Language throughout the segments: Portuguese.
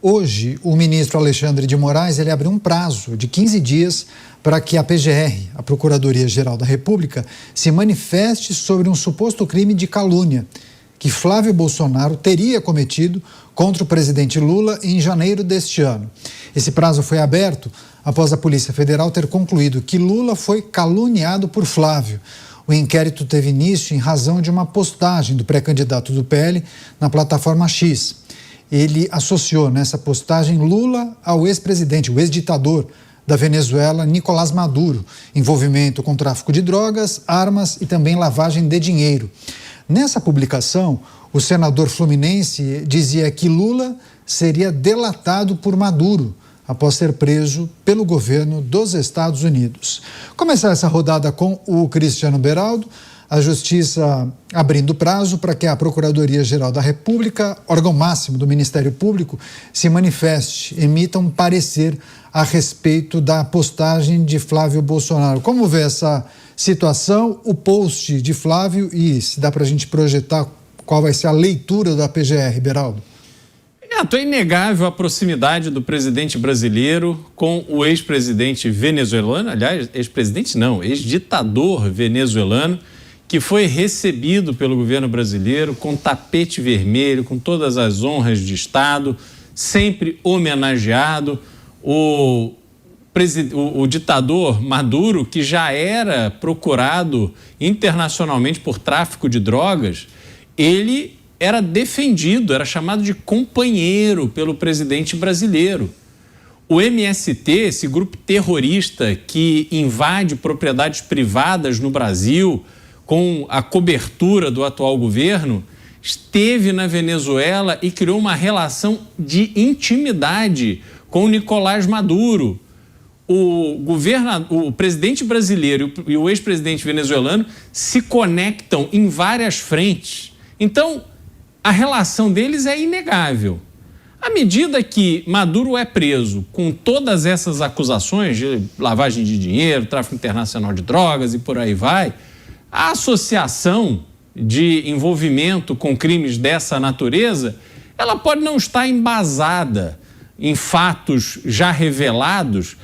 Hoje, o ministro Alexandre de Moraes ele abriu um prazo de 15 dias para que a PGR, a Procuradoria-Geral da República, se manifeste sobre um suposto crime de calúnia que Flávio Bolsonaro teria cometido contra o presidente Lula em janeiro deste ano. Esse prazo foi aberto após a Polícia Federal ter concluído que Lula foi caluniado por Flávio. O inquérito teve início em razão de uma postagem do pré-candidato do PL na plataforma X. Ele associou nessa postagem Lula ao ex-presidente, o ex-ditador da Venezuela, Nicolás Maduro, envolvimento com tráfico de drogas, armas e também lavagem de dinheiro. Nessa publicação, o senador fluminense dizia que Lula seria delatado por Maduro após ser preso pelo governo dos Estados Unidos. Começar essa rodada com o Cristiano Beraldo, a Justiça abrindo prazo para que a Procuradoria-Geral da República, órgão máximo do Ministério Público, se manifeste, emita um parecer a respeito da postagem de Flávio Bolsonaro. Como vê essa situação, o post de Flávio e se dá para a gente projetar qual vai ser a leitura da PGR, Beraldo? É inegável a proximidade do presidente brasileiro com o ex-presidente venezuelano, aliás, ex-presidente não, ex-ditador venezuelano, que foi recebido pelo governo brasileiro com tapete vermelho, com todas as honras de Estado, sempre homenageado. O ditador Maduro, que já era procurado internacionalmente por tráfico de drogas, ele era defendido, era chamado de companheiro pelo presidente brasileiro. O MST, esse grupo terrorista que invade propriedades privadas no Brasil com a cobertura do atual governo, esteve na Venezuela e criou uma relação de intimidade com o Nicolás Maduro. O presidente brasileiro e o ex-presidente venezuelano se conectam em várias frentes. Então, a relação deles é inegável. À medida que Maduro é preso com todas essas acusações de lavagem de dinheiro, tráfico internacional de drogas e por aí vai, a associação de envolvimento com crimes dessa natureza, ela pode não estar embasada em fatos já revelados,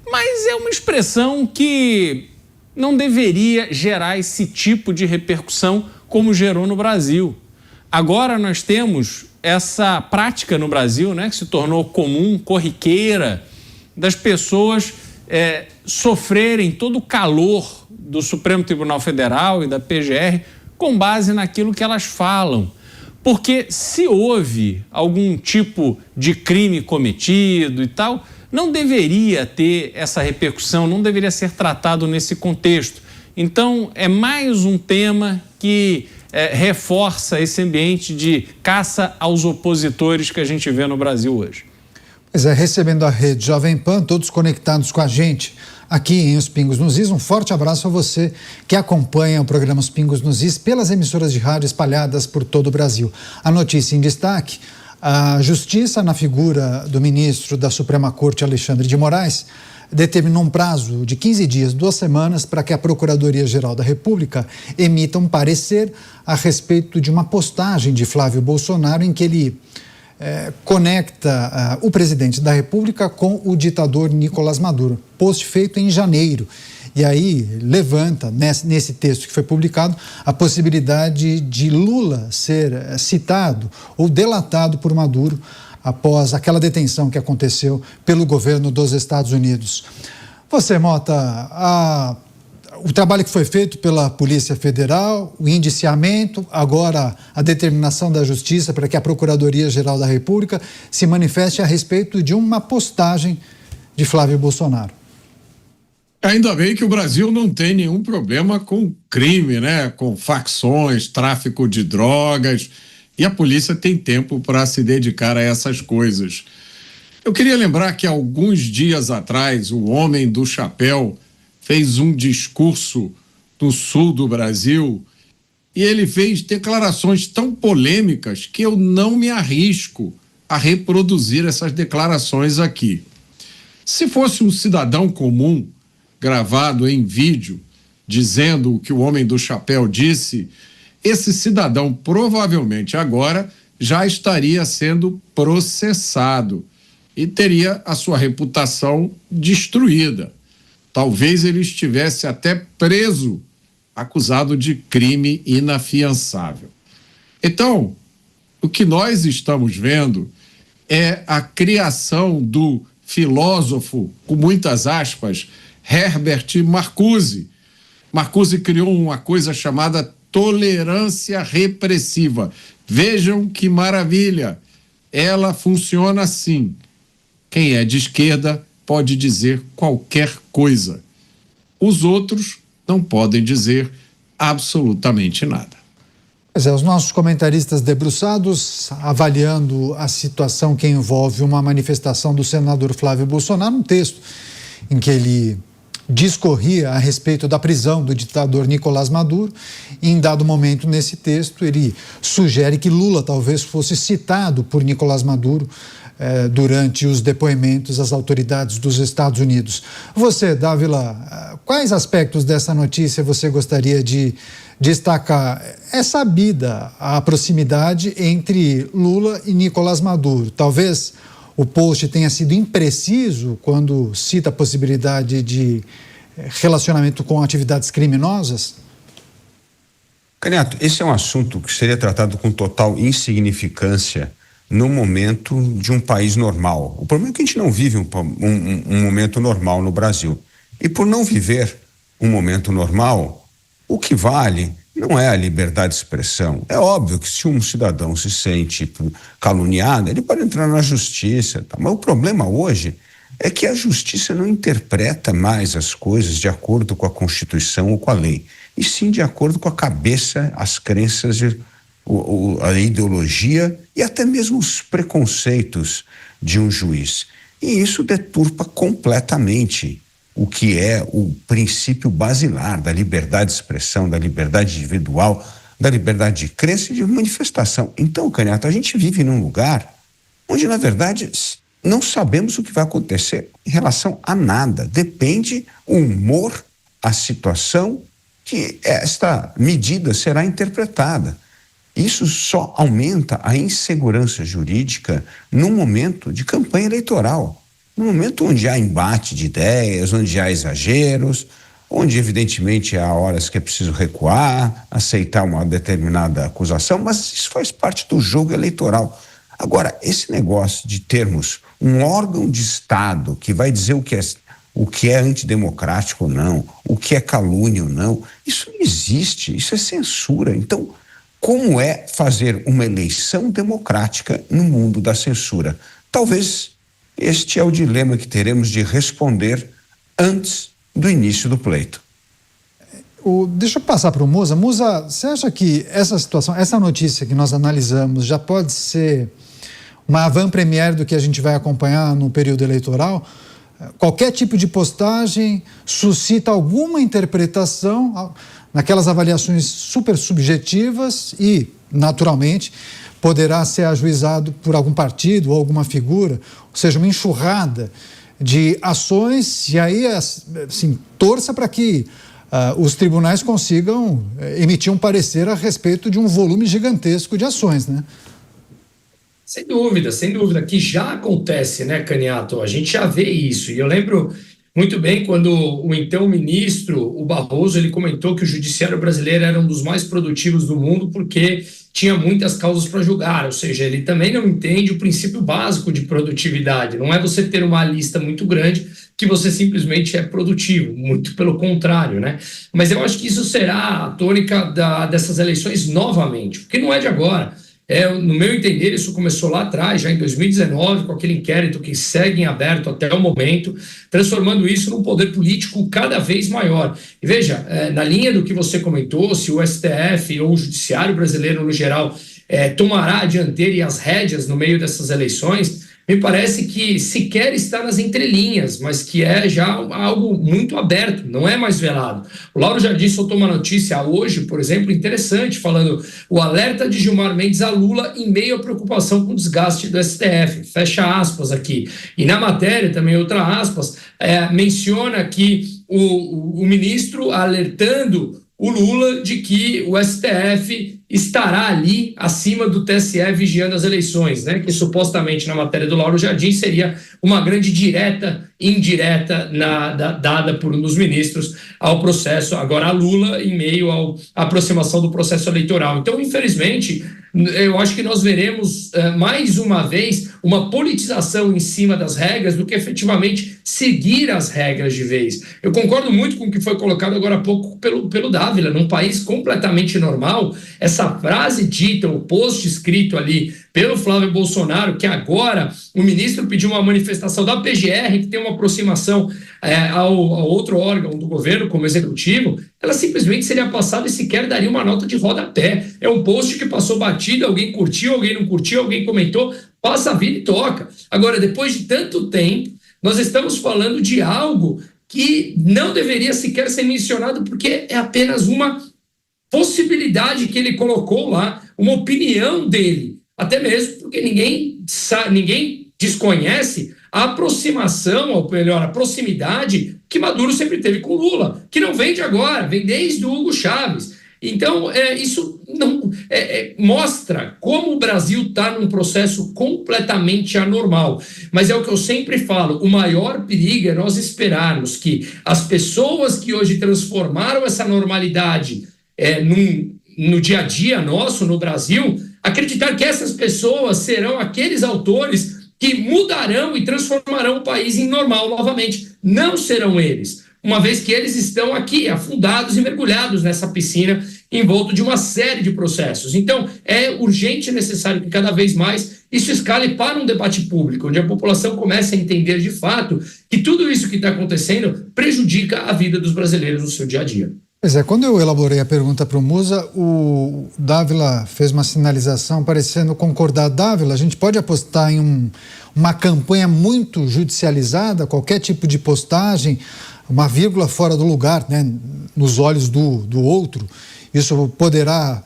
mas é uma expressão que não deveria gerar esse tipo de repercussão como gerou no Brasil. Agora nós temos essa prática no Brasil, né, que se tornou comum, corriqueira, das pessoas sofrerem todo o calor do Supremo Tribunal Federal e da PGR com base naquilo que elas falam. Porque se houve algum tipo de crime cometido e tal, não deveria ter essa repercussão, não deveria ser tratado nesse contexto. Então, é mais um tema que reforça esse ambiente de caça aos opositores que a gente vê no Brasil hoje. Pois é, recebendo a rede Jovem Pan, todos conectados com a gente aqui em Os Pingos nos Is. Um forte abraço a você que acompanha o programa Os Pingos nos Is pelas emissoras de rádio espalhadas por todo o Brasil. A notícia em destaque: a Justiça, na figura do ministro da Suprema Corte, Alexandre de Moraes, determinou um prazo de 15 dias, 2 semanas, para que a Procuradoria-Geral da República emita um parecer a respeito de uma postagem de Flávio Bolsonaro em que ele conecta o presidente da República com o ditador Nicolás Maduro. Post feito em janeiro. E aí levanta, nesse texto que foi publicado, a possibilidade de Lula ser citado ou delatado por Maduro após aquela detenção que aconteceu pelo governo dos Estados Unidos. Você, Mota, o trabalho que foi feito pela Polícia Federal, o indiciamento, agora a determinação da Justiça para que a Procuradoria-Geral da República se manifeste a respeito de uma postagem de Flávio Bolsonaro. Ainda bem que o Brasil não tem nenhum problema com crime, né? Com facções, tráfico de drogas, e a polícia tem tempo para se dedicar a essas coisas. Eu queria lembrar que alguns dias atrás o homem do chapéu fez um discurso no sul do Brasil e ele fez declarações tão polêmicas que eu não me arrisco a reproduzir essas declarações aqui. Se fosse um cidadão comum gravado em vídeo dizendo o que o homem do chapéu disse, esse cidadão provavelmente agora já estaria sendo processado. e teria a sua reputação destruída. Talvez ele estivesse até preso, acusado de crime inafiançável. Então, o que nós estamos vendo é a criação do filósofo, com muitas aspas, Herbert Marcuse. Marcuse criou uma coisa chamada tolerância repressiva. Vejam que maravilha! Ela funciona assim. Quem é de esquerda pode dizer qualquer coisa. Os outros não podem dizer absolutamente nada. Pois é, os nossos comentaristas debruçados avaliando a situação que envolve uma manifestação do senador Flávio Bolsonaro, um texto em que ele discorria a respeito da prisão do ditador Nicolás Maduro. E em dado momento nesse texto ele sugere que Lula talvez fosse citado por Nicolás Maduro durante os depoimentos às autoridades dos Estados Unidos. Você, Dávila, quais aspectos dessa notícia você gostaria de destacar? É sabida a proximidade entre Lula e Nicolás Maduro. Talvez o post tenha sido impreciso quando cita a possibilidade de relacionamento com atividades criminosas? Candidato, esse é um assunto que seria tratado com total insignificância no momento de um país normal. O problema é que a gente não vive um momento normal no Brasil. E por não viver um momento normal, o que vale não é a liberdade de expressão. É óbvio que se um cidadão se sente caluniado, ele pode entrar na justiça. Tá? Mas o problema hoje é que a justiça não interpreta mais as coisas de acordo com a Constituição ou com a lei, e sim de acordo com a cabeça, as crenças, a ideologia e até mesmo os preconceitos de um juiz. E isso deturpa completamente o que é o princípio basilar da liberdade de expressão, da liberdade individual, da liberdade de crença e de manifestação. Então, candidato, a gente vive num lugar onde, na verdade, não sabemos o que vai acontecer em relação a nada. Depende o humor, a situação que esta medida será interpretada. Isso só aumenta a insegurança jurídica num momento de campanha eleitoral. No momento onde há embate de ideias, onde há exageros, onde evidentemente há horas que é preciso recuar, aceitar uma determinada acusação, mas isso faz parte do jogo eleitoral. Agora, esse negócio de termos um órgão de Estado que vai dizer o que é antidemocrático ou não, o que é calúnia ou não, isso não existe, isso é censura. Então, como é fazer uma eleição democrática no mundo da censura? Talvez este é o dilema que teremos de responder antes do início do pleito. Deixa eu passar para o Musa. Musa, você acha que essa situação, essa notícia que nós analisamos já pode ser uma avant-première do que a gente vai acompanhar no período eleitoral? Qualquer tipo de postagem suscita alguma interpretação naquelas avaliações super subjetivas e, naturalmente, poderá ser ajuizado por algum partido ou alguma figura, ou seja, uma enxurrada de ações, e aí, assim, torça para que os tribunais consigam emitir um parecer a respeito de um volume gigantesco de ações, né? Sem dúvida, que já acontece, né, Caniato? A gente já vê isso, e eu lembro muito bem quando o então ministro, o Barroso, ele comentou que o judiciário brasileiro era um dos mais produtivos do mundo porque tinha muitas causas para julgar, ou seja, ele também não entende o princípio básico de produtividade. Não é você ter uma lista muito grande que você simplesmente é produtivo, muito pelo contrário, né? Mas eu acho que isso será a tônica dessas eleições novamente, porque não é de agora. No meu entender, isso começou lá atrás, já em 2019, com aquele inquérito que segue em aberto até o momento, transformando isso num poder político cada vez maior. E veja, na linha do que você comentou, se o STF ou o Judiciário brasileiro no geral tomará a dianteira e as rédeas no meio dessas eleições, me parece que sequer está nas entrelinhas, mas que é já algo muito aberto, não é mais velado. O Lauro Jardim soltou uma notícia hoje, por exemplo, interessante, falando o alerta de Gilmar Mendes a Lula em meio à preocupação com o desgaste do STF, fecha aspas aqui. E na matéria, também outra aspas, menciona que o ministro alertando o Lula de que o STF estará ali acima do TSE vigiando as eleições, né? Que supostamente na matéria do Lauro Jardim seria uma grande direta e indireta dada por um dos ministros ao processo, agora a Lula, em meio à aproximação do processo eleitoral. Então, infelizmente, eu acho que nós veremos mais uma vez uma politização em cima das regras do que efetivamente seguir as regras de vez. Eu concordo muito com o que foi colocado agora há pouco pelo Dávila. Num país completamente normal, essa frase dita, o post escrito ali pelo Flávio Bolsonaro, que agora o ministro pediu uma manifestação da PGR, que tem uma aproximação ao outro órgão do governo, como executivo, ela simplesmente seria passada e sequer daria uma nota de rodapé. É um post que passou batida, alguém curtiu, alguém não curtiu, alguém comentou, passa a vida e toca. Agora, depois de tanto tempo, nós estamos falando de algo que não deveria sequer ser mencionado, porque é apenas uma possibilidade que ele colocou lá, uma opinião dele, até mesmo porque ninguém desconhece a aproximação, ou melhor, a proximidade que Maduro sempre teve com Lula, que não vem de agora, vem desde o Hugo Chávez. Então, isso não mostra como o Brasil está num processo completamente anormal. Mas é o que eu sempre falo, o maior perigo é nós esperarmos que as pessoas que hoje transformaram essa normalidade no dia a dia nosso, no Brasil, acreditar que essas pessoas serão aqueles autores que mudarão e transformarão o país em normal novamente. Não serão eles, uma vez que eles estão aqui afundados e mergulhados nessa piscina, envolto de uma série de processos. Então, é urgente e necessário que cada vez mais isso escale para um debate público, onde a população comece a entender de fato que tudo isso que está acontecendo prejudica a vida dos brasileiros no seu dia a dia. Pois é, quando eu elaborei a pergunta para o Musa, o Dávila fez uma sinalização parecendo concordar. Dávila, a gente pode apostar em uma campanha muito judicializada, qualquer tipo de postagem, uma vírgula fora do lugar, né, nos olhos do outro, isso poderá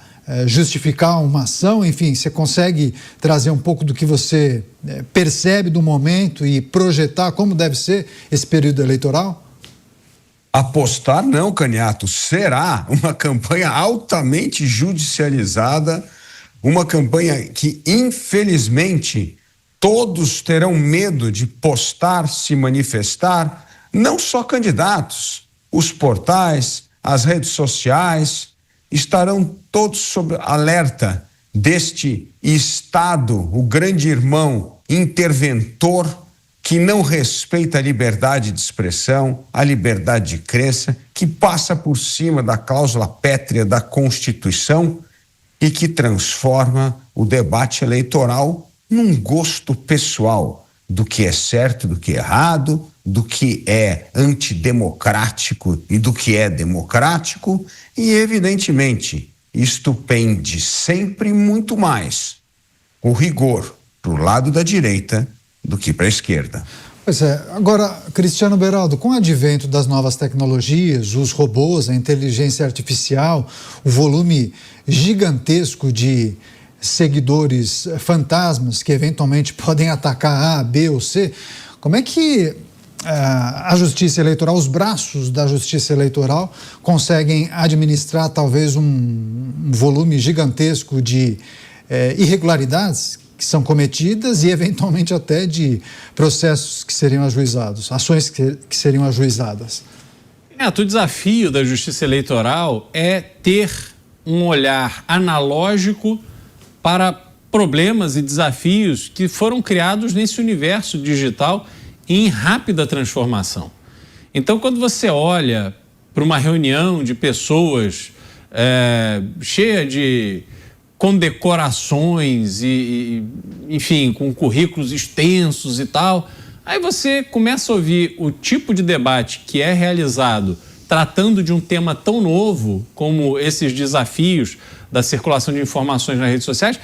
justificar uma ação? Enfim, você consegue trazer um pouco do que você percebe do momento e projetar como deve ser esse período eleitoral? Apostar não, Caniato, será uma campanha altamente judicializada, uma campanha que, infelizmente, todos terão medo de postar, se manifestar, não só candidatos, os portais, as redes sociais, estarão todos sob alerta deste Estado, o grande irmão interventor, que não respeita a liberdade de expressão, a liberdade de crença, que passa por cima da cláusula pétrea da Constituição e que transforma o debate eleitoral num gosto pessoal do que é certo, do que é errado, do que é antidemocrático e do que é democrático, e, evidentemente, isto pende sempre muito mais o rigor para o lado da direita do que para a esquerda. Pois é. Agora, Cristiano Beraldo, com o advento das novas tecnologias, os robôs, a inteligência artificial, o volume gigantesco de seguidores fantasmas que eventualmente podem atacar A, B ou C, como é que a Justiça Eleitoral, os braços da Justiça Eleitoral conseguem administrar talvez um volume gigantesco de irregularidades que são cometidas e eventualmente até de processos que seriam ajuizados, ações que seriam ajuizadas? O desafio da Justiça Eleitoral é ter um olhar analógico para problemas e desafios que foram criados nesse universo digital em rápida transformação. Então, quando você olha para uma reunião de pessoas cheia de condecorações e, enfim, com currículos extensos e tal, aí você começa a ouvir o tipo de debate que é realizado tratando de um tema tão novo como esses desafios da circulação de informações nas redes sociais,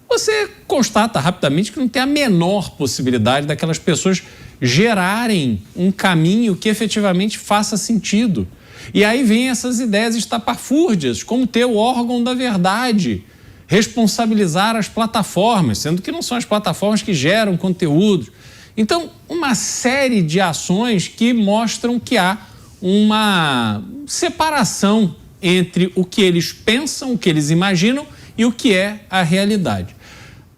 você constata rapidamente que não tem a menor possibilidade daquelas pessoas gerarem um caminho que efetivamente faça sentido. E aí vem essas ideias estapafúrdias, como ter o órgão da verdade, responsabilizar as plataformas, sendo que não são as plataformas que geram conteúdo. Então, uma série de ações que mostram que há uma separação entre o que eles pensam, o que eles imaginam e o que é a realidade.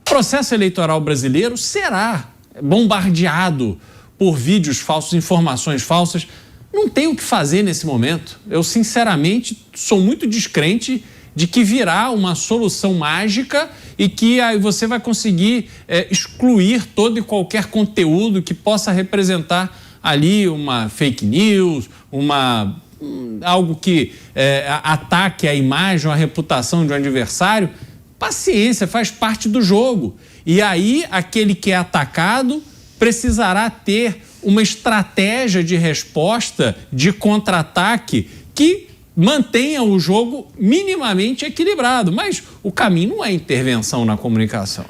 O processo eleitoral brasileiro será bombardeado por vídeos falsos, informações falsas. Não tem o que fazer nesse momento. Eu, sinceramente, sou muito descrente de que virá uma solução mágica e que aí você vai conseguir excluir todo e qualquer conteúdo que possa representar ali uma fake news, algo que ataque a imagem ou a reputação de um adversário. Paciência, faz parte do jogo. E aí, aquele que é atacado precisará ter uma estratégia de resposta, de contra-ataque, que mantenha o jogo minimamente equilibrado. Mas o caminho não é intervenção na comunicação.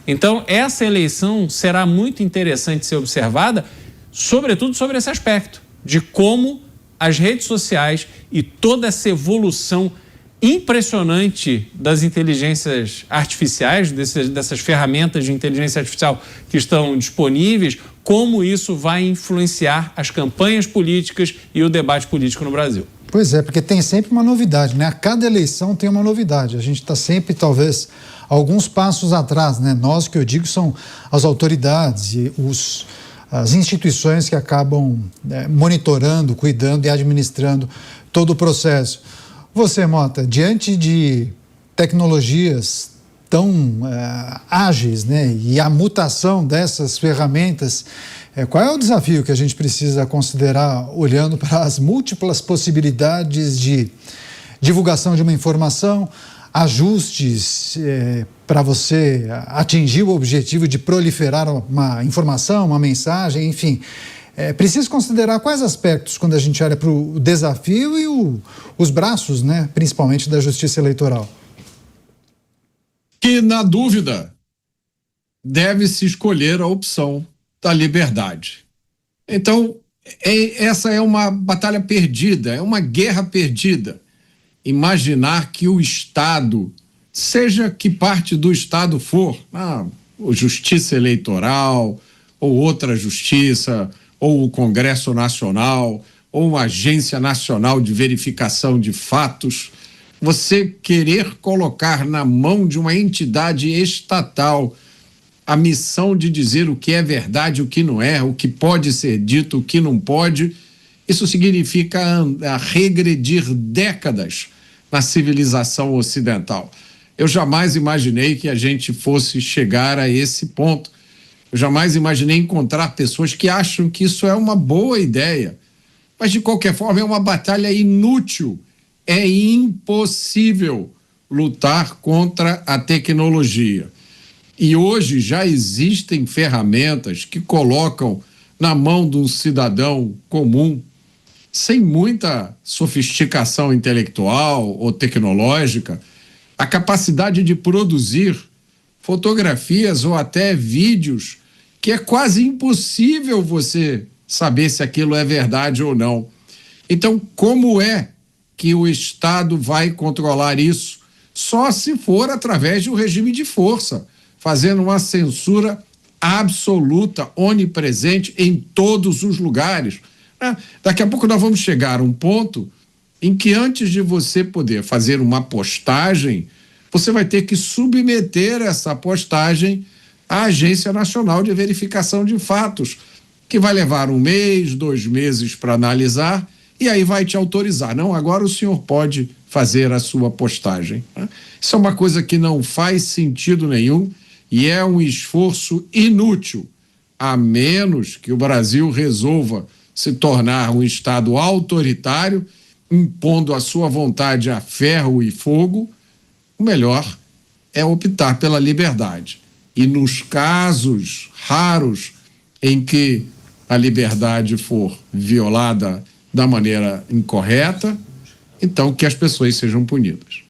Então, essa eleição será muito interessante ser observada, sobretudo sobre esse aspecto, de como as redes sociais e toda essa evolução impressionante das inteligências artificiais, dessas ferramentas de inteligência artificial que estão disponíveis, como isso vai influenciar as campanhas políticas e o debate político no Brasil. Pois é, porque tem sempre uma novidade, né? A cada eleição tem uma novidade. A gente está sempre, talvez, alguns passos atrás, né? Nós, que eu digo, são as autoridades e as instituições que acabam monitorando, cuidando e administrando todo o processo. Você, Mota, diante de tecnologias tão ágeis, né, e a mutação dessas ferramentas, qual é o desafio que a gente precisa considerar olhando para as múltiplas possibilidades de divulgação de uma informação, ajustes para você atingir o objetivo de proliferar uma informação, uma mensagem, enfim. Preciso considerar quais aspectos quando a gente olha para o desafio e os braços, né, principalmente da justiça eleitoral. Que, na dúvida, deve-se escolher a opção da liberdade. Então, essa é uma batalha perdida, é uma guerra perdida. Imaginar que o Estado, seja que parte do Estado for, justiça eleitoral ou outra justiça, ou o Congresso Nacional, ou uma Agência Nacional de Verificação de Fatos, você querer colocar na mão de uma entidade estatal a missão de dizer o que é verdade, o que não é, o que pode ser dito, o que não pode, isso significa regredir décadas na civilização ocidental. Eu jamais imaginei que a gente fosse chegar a esse ponto. Eu jamais imaginei encontrar pessoas que acham que isso é uma boa ideia. Mas, de qualquer forma, é uma batalha inútil. É impossível lutar contra a tecnologia. E hoje já existem ferramentas que colocam na mão de um cidadão comum, sem muita sofisticação intelectual ou tecnológica, a capacidade de produzir fotografias ou até vídeos que é quase impossível você saber se aquilo é verdade ou não. Então, como é que o Estado vai controlar isso? Só se for através de um regime de força, fazendo uma censura absoluta, onipresente em todos os lugares. Daqui a pouco nós vamos chegar a um ponto em que, antes de você poder fazer uma postagem, você vai ter que submeter essa postagem à Agência Nacional de Verificação de Fatos, que vai levar 1 mês, 2 meses para analisar, e aí vai te autorizar. Não, agora o senhor pode fazer a sua postagem. Isso é uma coisa que não faz sentido nenhum e é um esforço inútil, a menos que o Brasil resolva se tornar um Estado autoritário, impondo a sua vontade a ferro e fogo. O melhor é optar pela liberdade. E nos casos raros em que a liberdade for violada da maneira incorreta, então que as pessoas sejam punidas.